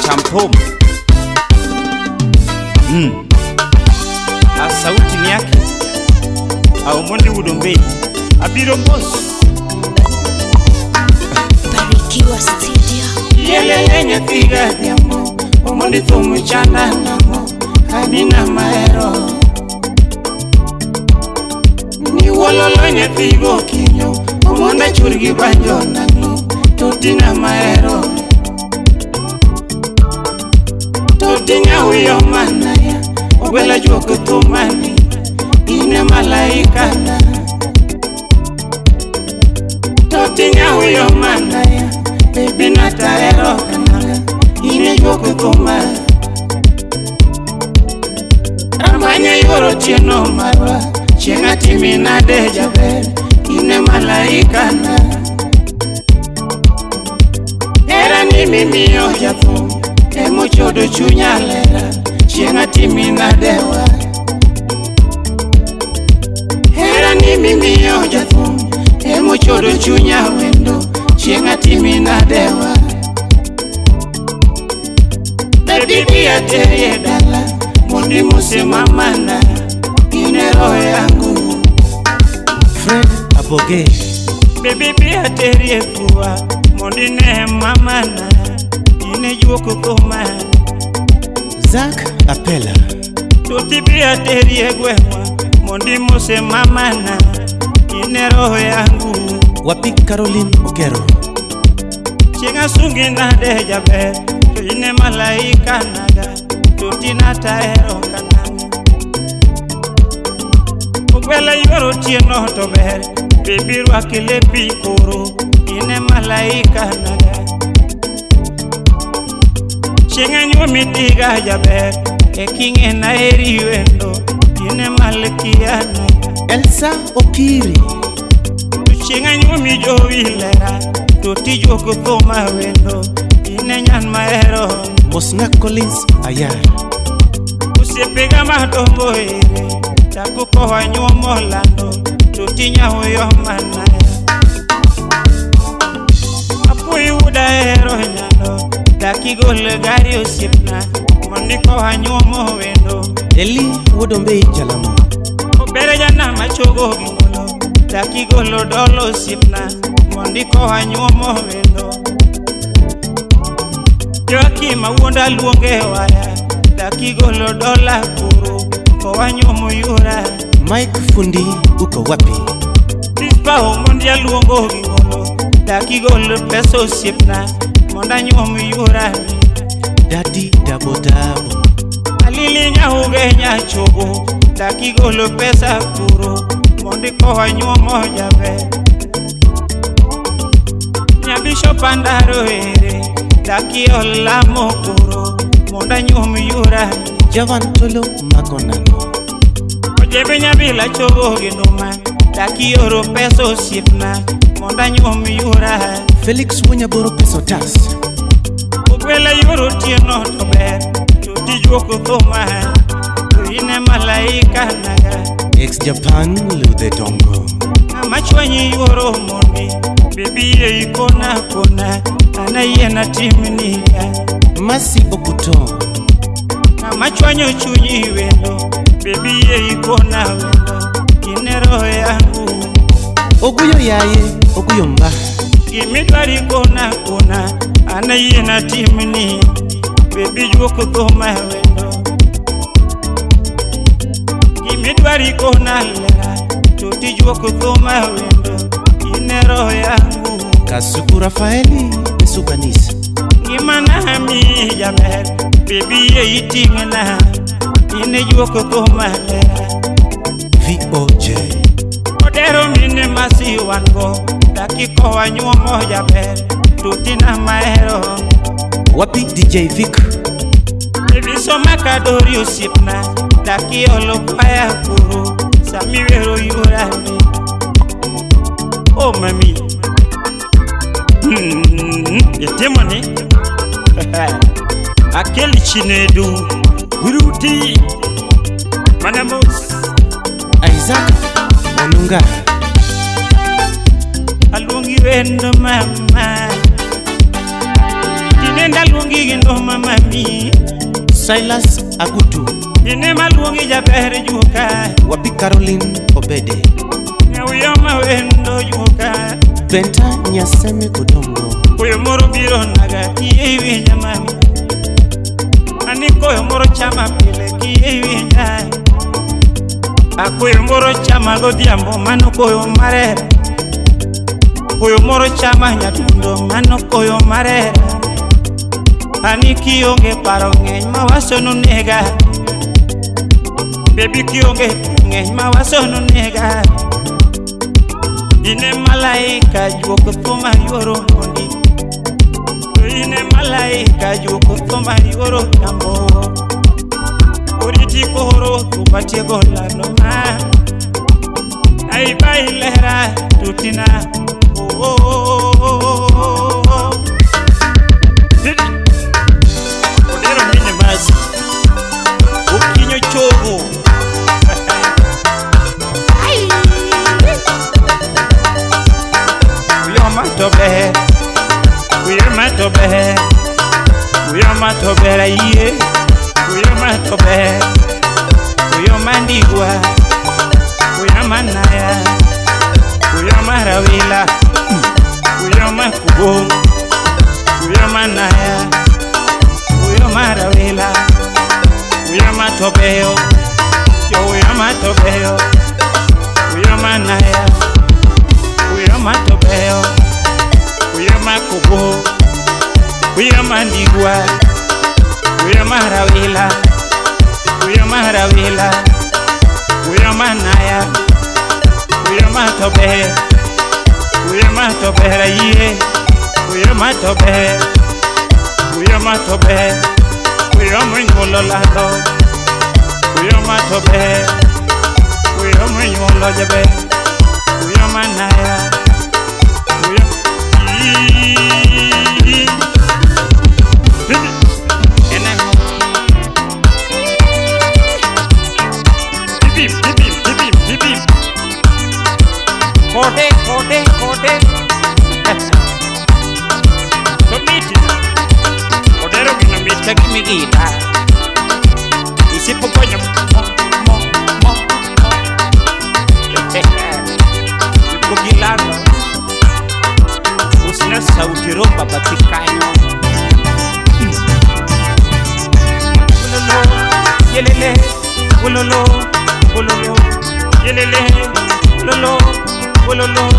Champom. A sauti ni yake au Mondi Udombei Abiro Boss Barikiwa Studio. Yelele nyafiga diamo Omondi thumu chanda namo Hadina maero Ni wololo nyafigo kinyo Omonda churgi banjo nano Tutina maero Tutinya huyo manaya Ogwela juoko tumani Ine malaika na Tutinya huyo manaya Baby nataero kanaga Ine juoko tumani Ramanya yoro chieno marwa Chienga timina deja ver Ine malaika na Era ni mimi yo jafu Emo chodo chunya lera Chienga timina dewa Era ni mimi yo jafu Emo chodo chunya wendo Chienga timina dewa Baby bia terie dala Mondi musema mana Ine roho yangu Fred Aboge. Baby bia terie kuwa Mondi nema mana Ine juoko koma Zach Apela. Tuti bia terie gwewa Mondi musema mana Ine roho yangu Wapi Caroline Okero. Chinga sungi na deja be Ine malaika naga Tuti nataero kananga Ogwela yoro tieno to ber Baby rwakile pikoro Ine malaika naga Chinga nyumi diga jaber Ekinge na eri wendo Ine malkia naga Elsa Okiri. Chinga nyumi jowi lera Tuti joko thoma wendo Ine nyan maero Mosna Collins Ayar. Usipega madombo ere Taku koha nyuomo lando Tutinya huyo manaya Apui uda ero nyando Daki gole gari usipna Mondi koha nyuomo wendo Eli Wodombei Jalamo. Obere jana machogo gingolo Daki golo dolo usipna Mondi koha nyuomo wendo Joakima uonda luonge waya Daki golo dola kuru Koha nyuomo yura Mike Fundi uko wapi? Dispa Mondi aluongo gingolo Daki golo peso usipna Monda nyuomo yura Daddy Dabo Dabo. Alili nyahuge nyachogo Daki golo pesa kuru Mondi koha nyuomo jabe Nyabisho pandaro ere Daki olamo kuru Monda nyuomo yura Javan Tolo Magonano. Ojebe nyabila chogo ginuma Daki oro peso sipna Monda nyuomo yura Felix Munyaboro Pesotas. Ogwela yoro tieno to ber Tuti juoko thoma Ine malaika naga Ex Japan Lude Dongo. Amachwanyi yoro mondi Baby ye ikona kona Ana yena timnika Masi Okuto. Amachwanyo chunyi wendo Baby ye ikona wendo Ine roho yangu Oguyo Yaye. Oguyo Mba. Gimidwari kona kona Ana yena timni Baby juoko thoma wendo Gimidwari kona lera Tuti juoko thoma wendo Ine roho yangu Kasuku Rafaeli Esukanisa. Gimana hami jaber Baby ye itingena Ine juoko thoma lera VOJ. Odero mine masi wango Daki koha nyuomo jaber Tutina maero Wapi DJ Vic. Baby soma kadori usipna Daki olo paya kuru Sami wero yurani Oh mami Yetemone Akeli chinedu Wiruti Manamos Isaac Onunga. Alungi wendo mama Benda luongi gi ndo mamami Silas Agutu, ine maluongi jaber juka wapi Caroline Obede, Uyo mawendo juka Benta Nyaseme Kodongo, Uyo moro biro naga kiyewi nyamami Ani koyo moro chama pile kiyewi nyai Akoyo moro chama godhiambo mano koyo marera Koyo moro chama nyatundo mano koyo marera Ani kionge paro ng'eny mawasono nega Baby kionge ng'eny mawasono nega Ine malaika juoko thoma yuoro mondi Ine malaika juoko thoma yuoro jambo Oriti koro tubatie golano ma Ai bailera tutina Odero mine masi Ukinyo chogo Matobe, we are matobe, we are matobera ye, we are matobe, we are mandigua, we are manaya, we are maravilla, we are makubo, we are manaya, we are maravilla, we are matobeo, yo we are matobeo, we are manaya, we are matobeo. We are makubo, we are mandigua, we are maravilla, we are maravilla, we are manaya, we are matobe, we are matobera ye, we are matobe, we are matobe, we are mingololado, we are matobe, we are mingolojabe, we are manaya. Kode Tomitina Odero gina mita gimigita Usipo ponyo Mo Usipo gilano Usina sauti roba batikayo Ulolo Yelele Ulolo Ulolo Yelele Ulolo Ulolo